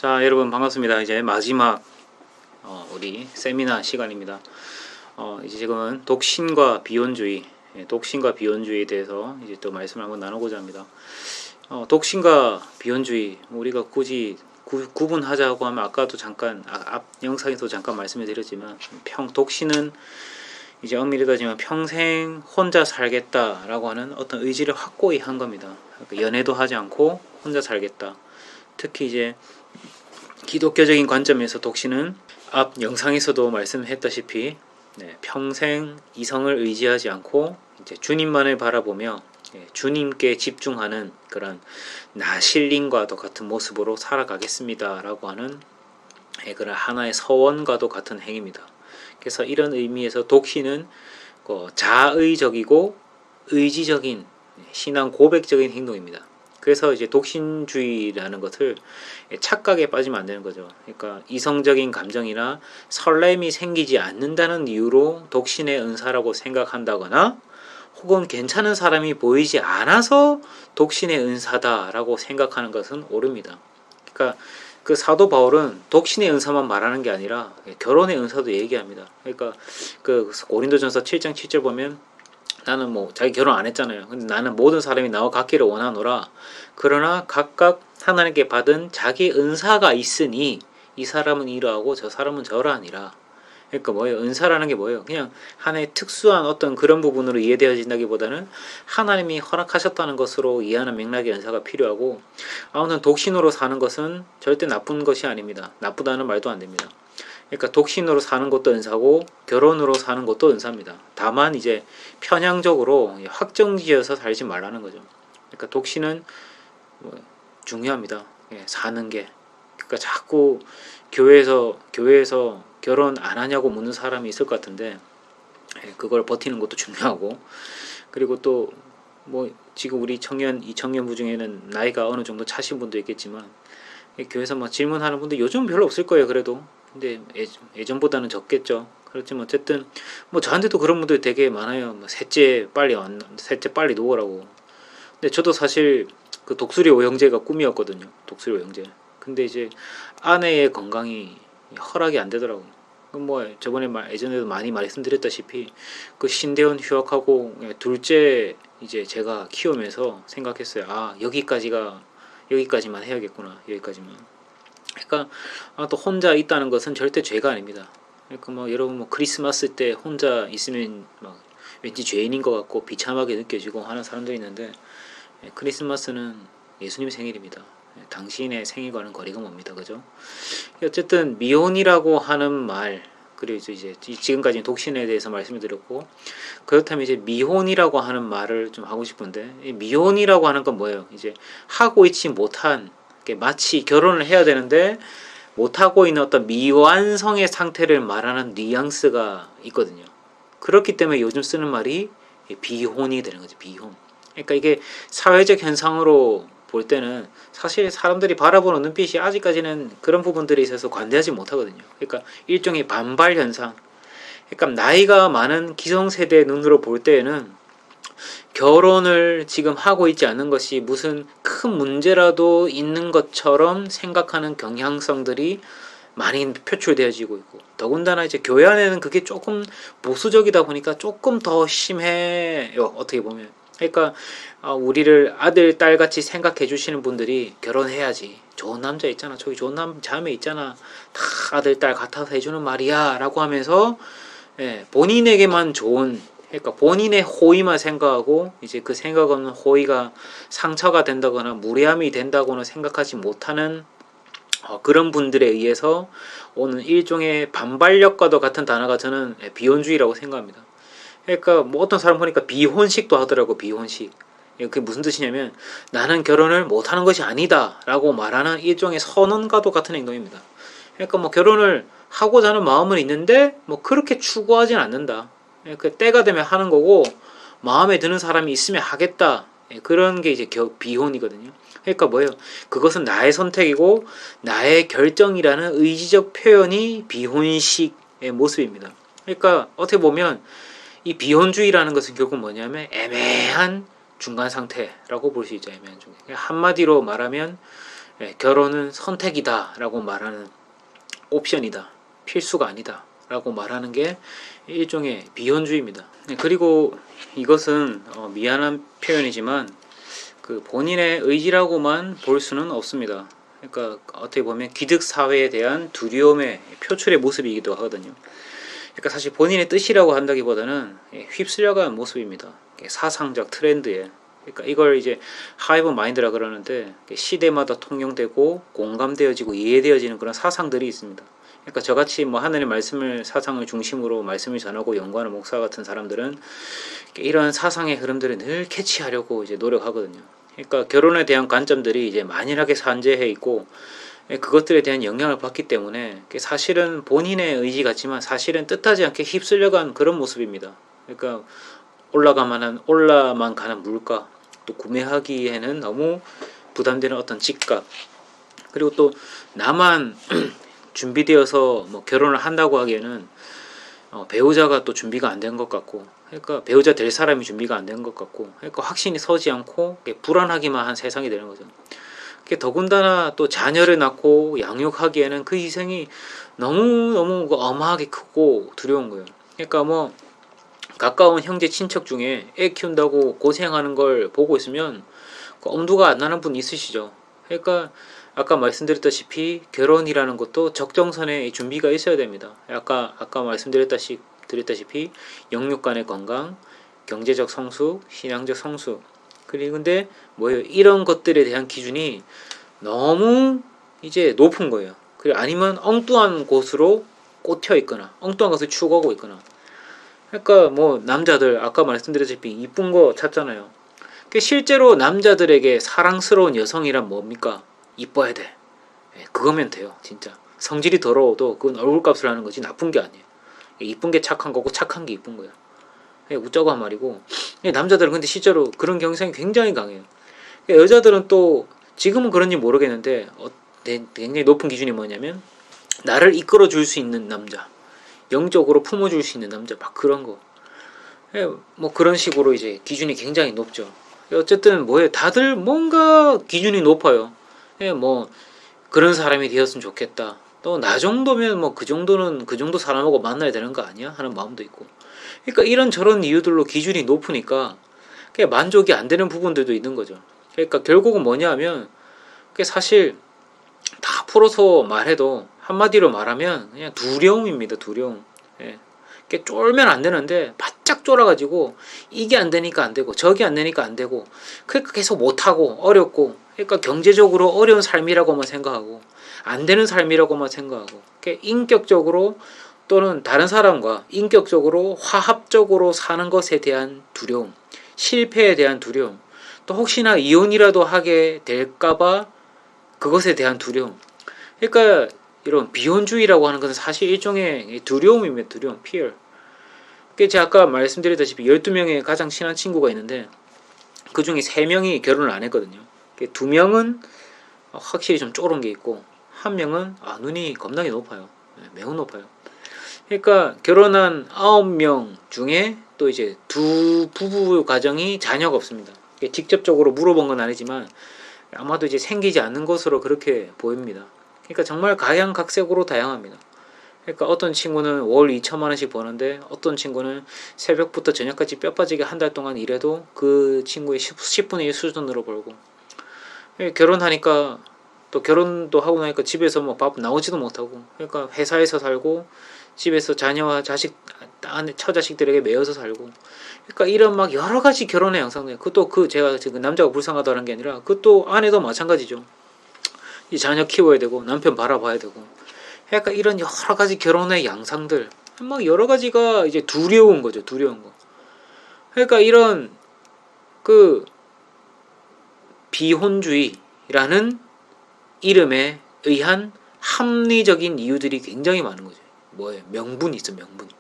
자, 여러분 반갑습니다. 이제 마지막 우리 세미나 시간입니다. 이제 지금은 독신과 비혼주의, 독신과 비혼주의에 대해서 이제 또 말씀을 한번 나누고자 합니다. 독신과 비혼주의, 우리가 굳이 구분하자고 하면 아까도 잠깐 앞 영상에서 잠깐 말씀을 드렸지만 독신은 이제 엄밀히 따지면 평생 혼자 살겠다라고 하는 어떤 의지를 확고히 한 겁니다. 그러니까 연애도 하지 않고 혼자 살겠다. 특히 이제 기독교적인 관점에서 독신은 앞 영상에서도 말씀했다시피 평생 이성을 의지하지 않고 이제 주님만을 바라보며 주님께 집중하는 그런 나실린과도 같은 모습으로 살아가겠습니다라고 하는 그런 하나의 서원과도 같은 행위입니다. 그래서 이런 의미에서 독신은 자의적이고 의지적인 신앙 고백적인 행동입니다. 그래서 이제 독신주의라는 것을 착각에 빠지면 안 되는 거죠. 그러니까 이성적인 감정이나 설렘이 생기지 않는다는 이유로 독신의 은사라고 생각한다거나 혹은 괜찮은 사람이 보이지 않아서 독신의 은사다라고 생각하는 것은 옳습니다. 그러니까 그 사도 바울은 독신의 은사만 말하는 게 아니라 결혼의 은사도 얘기합니다. 그러니까 그 고린도전서 7장 7절 보면 나는 자기 결혼 안 했잖아요. 근데 나는 모든 사람이 나와 같기를 원하노라. 그러나 각각 하나님께 받은 자기 은사가 있으니 이 사람은 이러하고 저 사람은 저러하니라. 그러니까 뭐예요? 은사라는 게 뭐예요? 그냥 하나의 특수한 어떤 그런 부분으로 이해되어진다기보다는 하나님이 허락하셨다는 것으로 이해하는 맥락의 은사가 필요하고, 아무튼 독신으로 사는 것은 절대 나쁜 것이 아닙니다. 나쁘다는 말도 안 됩니다. 그러니까 독신으로 사는 것도 은사고 결혼으로 사는 것도 은사입니다. 다만 이제 편향적으로 확정지어서 살지 말라는 거죠. 그러니까 독신은 중요합니다. 사는 게. 그러니까 자꾸 교회에서 결혼 안 하냐고 묻는 사람이 있을 것 같은데 그걸 버티는 것도 중요하고, 그리고 또 지금 우리 이 청년부 중에는 나이가 어느 정도 차신 분도 있겠지만 교회에서 질문하는 분들 요즘 별로 없을 거예요. 그래도 근데 예전보다는 적겠죠. 그렇지만 어쨌든 저한테도 그런 분들이 되게 많아요. 셋째 빨리 놓으라고. 근데 저도 사실 그 독수리 오형제가 꿈이었거든요. 독수리 오형제. 근데 이제 아내의 건강이 허락이 안 되더라고요. 저번에 예전에도 많이 말씀드렸다시피 그 신대원 휴학하고 둘째 이제 제가 키우면서 생각했어요. 아, 여기까지만 해야겠구나. 여기까지만. 그러니까 또 혼자 있다는 것은 절대 죄가 아닙니다. 그러니까 여러분 크리스마스 때 혼자 있으면 왠지 죄인인 것 같고 비참하게 느껴지고 하는 사람들이 있는데, 크리스마스는 예수님의 생일입니다. 당신의 생일과는 거리가 멉니다. 그죠? 어쨌든 미혼이라고 하는 말, 그리고 이제 지금까지 독신에 대해서 말씀을 드렸고, 그렇다면 이제 미혼이라고 하는 말을 좀 하고 싶은데, 이 미혼이라고 하는 건 뭐예요? 이제 하고 있지 못한, 마치 결혼을 해야 되는데 못하고 있는 어떤 미완성의 상태를 말하는 뉘앙스가 있거든요. 그렇기 때문에 요즘 쓰는 말이 비혼이 되는 거죠. 비혼. 그러니까 이게 사회적 현상으로 볼 때는 사실 사람들이 바라보는 눈빛이 아직까지는 그런 부분들에 있어서 관대하지 못하거든요. 그러니까 일종의 반발 현상. 그러니까 나이가 많은 기성세대의 눈으로 볼 때에는 결혼을 지금 하고 있지 않는 것이 무슨 큰 문제라도 있는 것처럼 생각하는 경향성들이 많이 표출되어지고 있고, 더군다나 이제 교회 안에는 그게 조금 보수적이다 보니까 조금 더 심해요. 어떻게 보면. 그러니까 우리를 아들, 딸같이 생각해 주시는 분들이 결혼해야지. 좋은 남자 있잖아. 저기 좋은 자매 있잖아. 다 아들, 딸 같아서 해주는 말이야. 라고 하면서 본인에게만 좋은, 그러니까 본인의 호의만 생각하고 이제 그 생각 없는 호의가 상처가 된다거나 무례함이 된다고는 생각하지 못하는 그런 분들에 의해서 오는 일종의 반발력과도 같은 단어가 저는 비혼주의라고 생각합니다. 그러니까 어떤 사람 보니까 비혼식도 하더라고. 비혼식. 그게 무슨 뜻이냐면 나는 결혼을 못하는 것이 아니다 라고 말하는 일종의 선언과도 같은 행동입니다. 그러니까 결혼을 하고자 하는 마음은 있는데 그렇게 추구하진 않는다. 그 때가 되면 하는 거고 마음에 드는 사람이 있으면 하겠다. 그런 게 이제 비혼이거든요. 그러니까 뭐예요? 그것은 나의 선택이고 나의 결정이라는 의지적 표현이 비혼식의 모습입니다. 그러니까 어떻게 보면 이 비혼주의라는 것은 결국 뭐냐면 애매한 중간 상태라고 볼 수 있죠. 애매한 중간. 한마디로 말하면 결혼은 선택이다라고 말하는, 옵션이다, 필수가 아니다라고 말하는 게 일종의 비혼주의입니다. 그리고 이것은 미안한 표현이지만 그 본인의 의지라고만 볼 수는 없습니다. 그러니까 어떻게 보면 기득 사회에 대한 두려움의 표출의 모습이기도 하거든요. 그러니까 사실 본인의 뜻이라고 한다기보다는 휩쓸려간 모습입니다. 사상적 트렌드에. 그러니까 이걸 이제 하이브 마인드라 그러는데 시대마다 통용되고 공감되어지고 이해되어지는 그런 사상들이 있습니다. 그러니까 저같이 뭐 하나님의 말씀을 사상을 중심으로 말씀을 전하고 연구하는 목사 같은 사람들은 이런 사상의 흐름들을 늘 캐치하려고 이제 노력하거든요. 그러니까 결혼에 대한 관점들이 이제 만연하게 산재해 있고 그것들에 대한 영향을 받기 때문에 사실은 본인의 의지 같지만 사실은 뜻하지 않게 휩쓸려간 그런 모습입니다. 그러니까 올라만 가는 물가, 또 구매하기에는 너무 부담되는 어떤 집값, 그리고 또 나만 준비되어서 뭐 결혼을 한다고 하기에는 배우자가 또 준비가 안 된 것 같고, 그러니까 배우자 될 사람이 준비가 안 된 것 같고, 그러니까 확신이 서지 않고 불안하기만 한 세상이 되는 거죠. 더군다나 또 자녀를 낳고 양육하기에는 그 희생이 너무 어마하게 크고 두려운 거예요. 그러니까 뭐 가까운 형제 친척 중에 애 키운다고 고생하는 걸 보고 있으면 엄두가 안 나는 분 있으시죠. 그러니까 아까 말씀드렸다시피 결혼이라는 것도 적정선의 준비가 있어야 됩니다. 아까 말씀드렸다시피 영육 간의 건강, 경제적 성숙, 신앙적 성숙, 그리고 근데 뭐예요? 이런 것들에 대한 기준이 너무 이제 높은 거예요. 그리고 아니면 엉뚱한 곳으로 꽂혀 있거나 엉뚱한 것을 추구하고 있거나. 그러니까 뭐 남자들 아까 말씀드렸다시피 이쁜 거 찾잖아요. 실제로 남자들에게 사랑스러운 여성이란 뭡니까? 이뻐야 돼. 그거면 돼요. 진짜 성질이 더러워도 그건 얼굴값을 하는 거지 나쁜 게 아니에요. 이쁜 게 착한 거고 착한 게 이쁜 거예요. 웃자고 한 말이고, 남자들은 근데 실제로 그런 경향이 굉장히 강해요. 여자들은 또 지금은 그런지 모르겠는데 굉장히 높은 기준이 뭐냐면 나를 이끌어 줄 수 있는 남자, 영적으로 품어줄 수 있는 남자, 막 그런 거. 뭐 그런 식으로 이제 기준이 굉장히 높죠. 어쨌든 뭐예요? 다들 뭔가 기준이 높아요. 뭐 그런 사람이 되었으면 좋겠다. 또 나 정도면 뭐 그 정도 사람하고 만나야 되는 거 아니야? 하는 마음도 있고. 그러니까 이런저런 이유들로 기준이 높으니까 만족이 안 되는 부분들도 있는 거죠. 그러니까 결국은 뭐냐 하면 사실 다 풀어서 말해도 한마디로 말하면 그냥 두려움입니다. 두려움. 쫄면 안 되는데 바짝 쫄아가지고 이게 안 되니까 안 되고 저게 안 되니까 안 되고, 그러니까 계속 못하고 어렵고, 그러니까 경제적으로 어려운 삶이라고만 생각하고 안 되는 삶이라고만 생각하고, 인격적으로 또는 다른 사람과 인격적으로 화합적으로 사는 것에 대한 두려움, 실패에 대한 두려움, 또 혹시나 이혼이라도 하게 될까봐 그것에 대한 두려움. 그러니까 이런 비혼주의라고 하는 것은 사실 일종의 두려움입니다. 두려움, fear. 제가 아까 말씀드렸다시피 12명의 가장 친한 친구가 있는데 그 중에 3명이 결혼을 안 했거든요. 2명은 확실히 좀 쫄은 게 있고, 1명은 눈이 겁나게 높아요. 매우 높아요. 그러니까 결혼한 9명 중에 또 이제 2 부부 가정이 자녀가 없습니다. 직접적으로 물어본 건 아니지만 아마도 이제 생기지 않는 것으로 그렇게 보입니다. 그러니까 정말 각양각색으로 다양합니다. 그러니까 어떤 친구는 월 2천만 원씩 버는데 어떤 친구는 새벽부터 저녁까지 뼈 빠지게 한 달 동안 일해도 그 친구의 10분의 1 수준으로 벌고, 결혼하니까 또 결혼도 하고 나니까 집에서 뭐 밥 나오지도 못하고, 그러니까 회사에서 살고 집에서 자녀와 자식, 처자식들에게 매여서 살고, 그러니까 이런 막 여러 가지 결혼의 양상들. 그것도 제가 지금 남자가 불쌍하다는 게 아니라 그것도 아내도 마찬가지죠. 이 자녀 키워야 되고 남편 바라봐야 되고, 그러니까 이런 여러 가지 결혼의 양상들, 막 여러 가지가 이제 두려운 거죠. 두려운 거. 그러니까 이런 그 비혼주의라는 이름에 의한 합리적인 이유들이 굉장히 많은 거죠. 뭐예요? 명분이 있어. 명분이.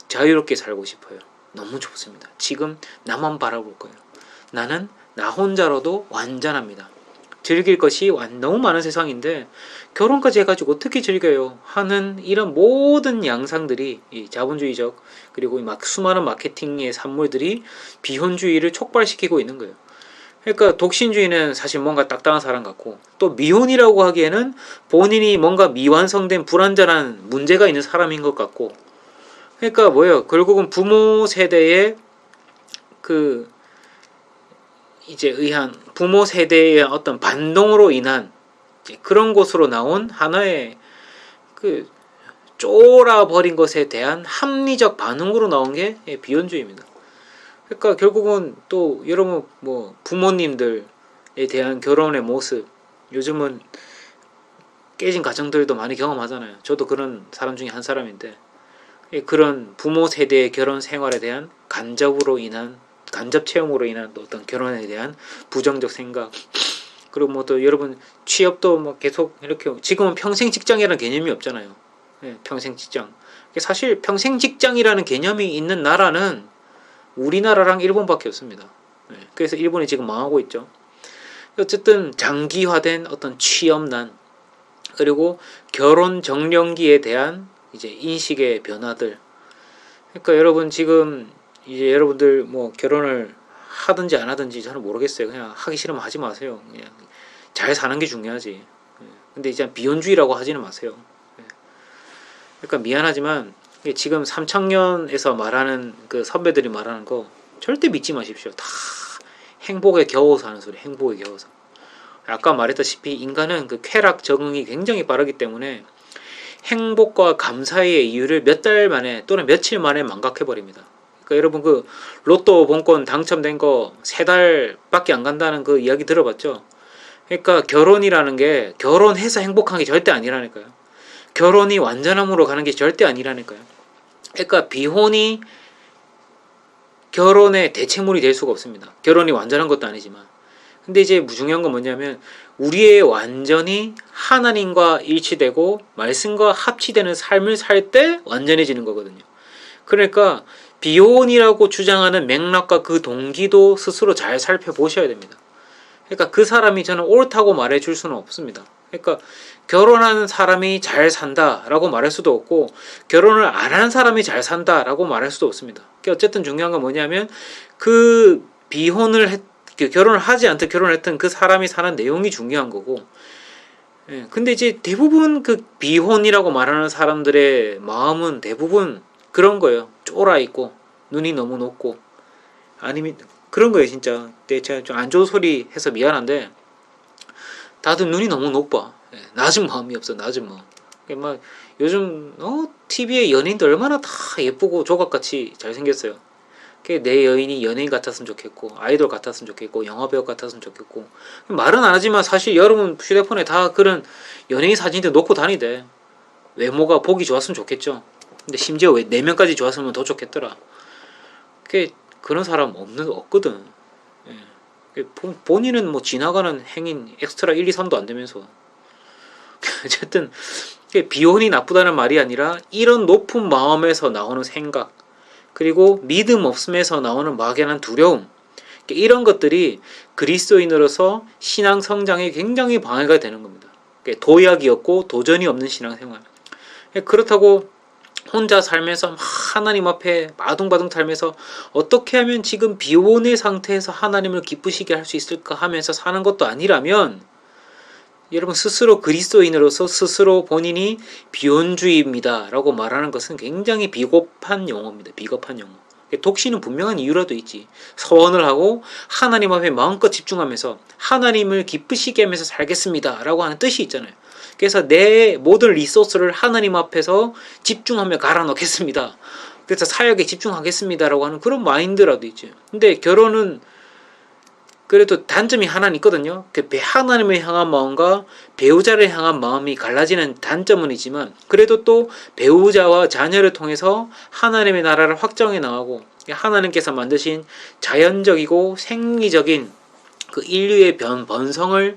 자유롭게 살고 싶어요. 너무 좋습니다. 지금 나만 바라볼 거예요. 나는 나 혼자로도 완전합니다. 즐길 것이 너무 많은 세상인데 결혼까지 해가지고 어떻게 즐겨요? 하는 이런 모든 양상들이, 이 자본주의적 그리고 막 수많은 마케팅의 산물들이 비혼주의를 촉발시키고 있는 거예요. 그러니까 독신주의는 사실 뭔가 딱딱한 사람 같고, 또 미혼이라고 하기에는 본인이 뭔가 미완성된 불완전한 문제가 있는 사람인 것 같고. 그러니까 뭐예요? 결국은 부모 세대의 그 이제 의한 부모 세대의 어떤 반동으로 인한 그런 곳으로 나온 하나의 그 쫄아버린 것에 대한 합리적 반응으로 나온 게 비혼주의입니다. 그러니까 결국은 또 여러분 뭐 부모님들에 대한 결혼의 모습, 요즘은 깨진 가정들도 많이 경험하잖아요. 저도 그런 사람 중에 한 사람인데, 그런 부모 세대의 결혼 생활에 대한 간접 체험으로 인한 또 어떤 결혼에 대한 부정적 생각, 그리고 뭐 또 여러분 취업도 뭐 계속 이렇게, 지금은 평생 직장이라는 개념이 없잖아요. 평생 직장. 사실 평생 직장이라는 개념이 있는 나라는 우리나라랑 일본밖에 없습니다. 그래서 일본이 지금 망하고 있죠. 어쨌든 장기화된 어떤 취업난, 그리고 결혼 정년기에 대한 이제 인식의 변화들. 그러니까 여러분 지금 이제 여러분들 뭐 결혼을 하든지 안 하든지 저는 모르겠어요. 그냥 하기 싫으면 하지 마세요. 그냥 잘 사는 게 중요하지. 근데 이제 비혼주의라고 하지는 마세요. 그러니까 미안하지만 지금 삼청년에서 말하는 그 선배들이 말하는 거 절대 믿지 마십시오. 다 행복에 겨워서 하는 소리, 행복에 겨워서. 아까 말했다시피 인간은 그 쾌락 적응이 굉장히 빠르기 때문에 행복과 감사의 이유를 몇 달 만에 또는 며칠 만에 망각해버립니다. 그러니까 여러분 그 로또 복권 당첨된 거 3달밖에 안 간다는 그 이야기 들어봤죠? 그러니까 결혼이라는 게 결혼해서 행복한 게 절대 아니라니까요. 결혼이 완전함으로 가는 게 절대 아니라니까요. 그러니까 비혼이 결혼의 대체물이 될 수가 없습니다. 결혼이 완전한 것도 아니지만. 근데 이제 중요한 건 뭐냐면 우리의 완전히 하나님과 일치되고 말씀과 합치되는 삶을 살 때 완전해지는 거거든요. 그러니까 비혼이라고 주장하는 맥락과 그 동기도 스스로 잘 살펴보셔야 됩니다. 그러니까 그 사람이 저는 옳다고 말해줄 수는 없습니다. 그러니까 결혼하는 사람이 잘 산다라고 말할 수도 없고 결혼을 안 하는 사람이 잘 산다라고 말할 수도 없습니다. 어쨌든 중요한 건 뭐냐면 그 결혼을 하지 않든 결혼을 했든 그 사람이 사는 내용이 중요한 거고. 근데 이제 대부분 그 비혼이라고 말하는 사람들의 마음은 대부분 그런 거예요. 쫄아 있고 눈이 너무 높고, 아니면 그런 거예요 진짜. 제가 좀 안 좋은 소리 해서 미안한데 다들 눈이 너무 높아. 낮은 마음이 없어. 낮은 마음. 막 요즘 TV에 연예인들 얼마나 다 예쁘고 조각같이 잘생겼어요. 내 여인이 연예인 같았으면 좋겠고, 아이돌 같았으면 좋겠고, 영화배우 같았으면 좋겠고. 말은 안 하지만 사실 여러분 휴대폰에 다 그런 연예인 사진들 놓고 다니대. 외모가 보기 좋았으면 좋겠죠. 근데 심지어 4명까지 좋았으면 더 좋겠더라. 그런 사람 없거든. 본인은 뭐 지나가는 행인 엑스트라 1, 2, 3도 안 되면서. 어쨌든 비혼이 나쁘다는 말이 아니라 이런 높은 마음에서 나오는 생각, 그리고 믿음 없음에서 나오는 막연한 두려움, 이런 것들이 그리스도인으로서 신앙 성장에 굉장히 방해가 되는 겁니다. 도약이 없고 도전이 없는 신앙생활. 그렇다고 혼자 살면서 하나님 앞에 아둥바둥 살면서 어떻게 하면 지금 비혼의 상태에서 하나님을 기쁘시게 할 수 있을까 하면서 사는 것도 아니라면, 여러분 스스로 그리스도인으로서 스스로 본인이 비혼주의입니다 라고 말하는 것은 굉장히 비겁한 용어입니다. 비겁한 용어. 독신은 분명한 이유라도 있지. 서원을 하고 하나님 앞에 마음껏 집중하면서 하나님을 기쁘시게 하면서 살겠습니다 라고 하는 뜻이 있잖아요. 그래서 내 모든 리소스를 하나님 앞에서 집중하며 갈아 넣겠습니다. 그래서 사역에 집중하겠습니다 라고 하는 그런 마인드라도 있죠. 근데 결혼은 그래도 단점이 하나는 있거든요. 하나님을 향한 마음과 배우자를 향한 마음이 갈라지는 단점은 있지만, 그래도 또 배우자와 자녀를 통해서 하나님의 나라를 확정해 나가고 하나님께서 만드신 자연적이고 생리적인 그 인류의 번성을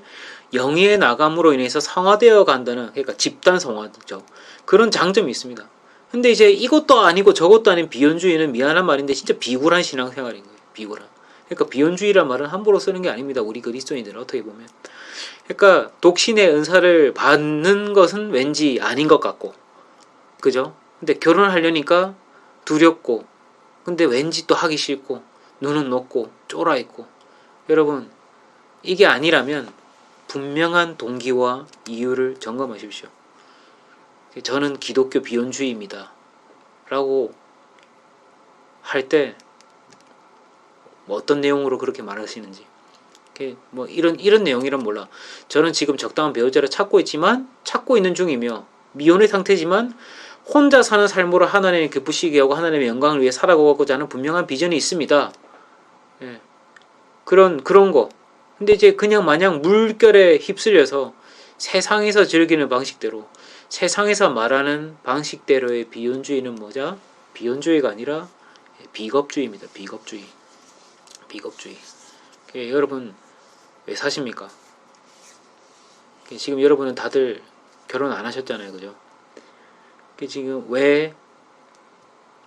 영위해 나감으로 인해서 성화되어 간다는, 그러니까 집단 성화죠. 그런 장점이 있습니다. 근데 이제 이것도 아니고 저것도 아닌 비혼주의는 미안한 말인데 진짜 비굴한 신앙생활인 거예요. 비굴한. 그러니까 비혼주의란 말은 함부로 쓰는 게 아닙니다. 우리 그리스도인들은 어떻게 보면. 그러니까 독신의 은사를 받는 것은 왠지 아닌 것 같고, 그죠? 근데 결혼하려니까 두렵고, 근데 왠지 또 하기 싫고, 눈은 높고 쫄아 있고. 여러분 이게 아니라면 분명한 동기와 이유를 점검하십시오. 저는 기독교 비혼주의입니다 라고 할 때 뭐 어떤 내용으로 그렇게 말하시는지, 뭐 이런 내용이란 몰라. 저는 지금 적당한 배우자를 찾고 있지만, 찾고 있는 중이며 미혼의 상태지만 혼자 사는 삶으로 하나님의 기쁘시게 하고 하나님의 영광을 위해 살아가고자 하는 분명한 비전이 있습니다. 예. 그런 거. 근데 이제 그냥 마냥 물결에 휩쓸려서 세상에서 즐기는 방식대로, 세상에서 말하는 방식대로의 비혼주의는 뭐죠? 비혼주의가 아니라 비겁주의입니다. 비겁주의. 여러분 왜 사십니까? 지금 여러분은 다들 결혼 안 하셨잖아요, 그죠? 지금 왜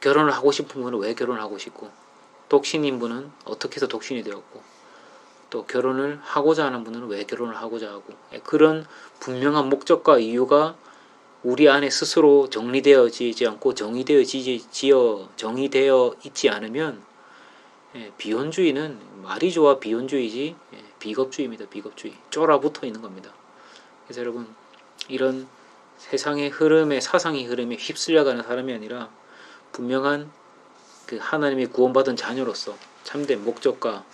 결혼을 하고 싶은 분은 왜 결혼을 하고 싶고, 독신인 분은 어떻게 해서 독신이 되었고, 또 결혼을 하고자 하는 분은 왜 결혼을 하고자 하고, 그런 분명한 목적과 이유가 우리 안에 스스로 정리되어지지 않고 정의되어 있지 않으면 비혼주의는 말이 좋아 비혼주의지 비겁주의입니다. 비겁주의. 쫄아붙어 있는 겁니다. 그래서 여러분, 이런 세상의 흐름에, 사상의 흐름에 휩쓸려가는 사람이 아니라 분명한 그 하나님의 구원받은 자녀로서 참된 목적과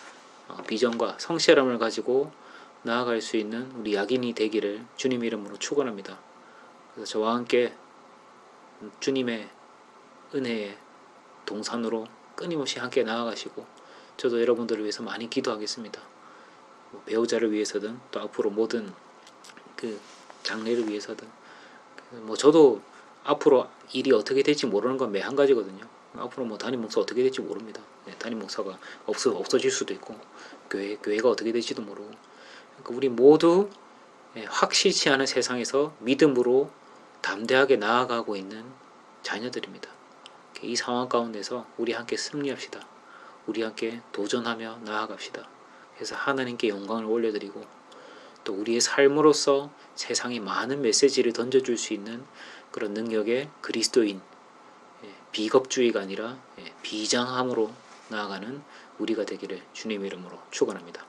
비전과 성실함을 가지고 나아갈 수 있는 우리 약인이 되기를 주님 이름으로 축원합니다. 그래서 저와 함께 주님의 은혜의 동산으로 끊임없이 함께 나아가시고, 저도 여러분들을 위해서 많이 기도하겠습니다. 배우자를 위해서든 또 앞으로 모든 그 장래를 위해서든, 뭐 저도 앞으로 일이 어떻게 될지 모르는 건 매 한 가지거든요. 앞으로 뭐 담임 목사 어떻게 될지 모릅니다. 담임 목사가 없어질 수도 있고, 교회가 어떻게 될지도 모르고. 그러니까 우리 모두 확실치 않은 세상에서 믿음으로 담대하게 나아가고 있는 자녀들입니다. 이 상황 가운데서 우리 함께 승리합시다. 우리 함께 도전하며 나아갑시다. 그래서 하나님께 영광을 올려드리고, 또 우리의 삶으로서 세상에 많은 메시지를 던져줄 수 있는 그런 능력의 그리스도인, 비겁주의가 아니라 비장함으로 나아가는 우리가 되기를 주님 이름으로 축원합니다.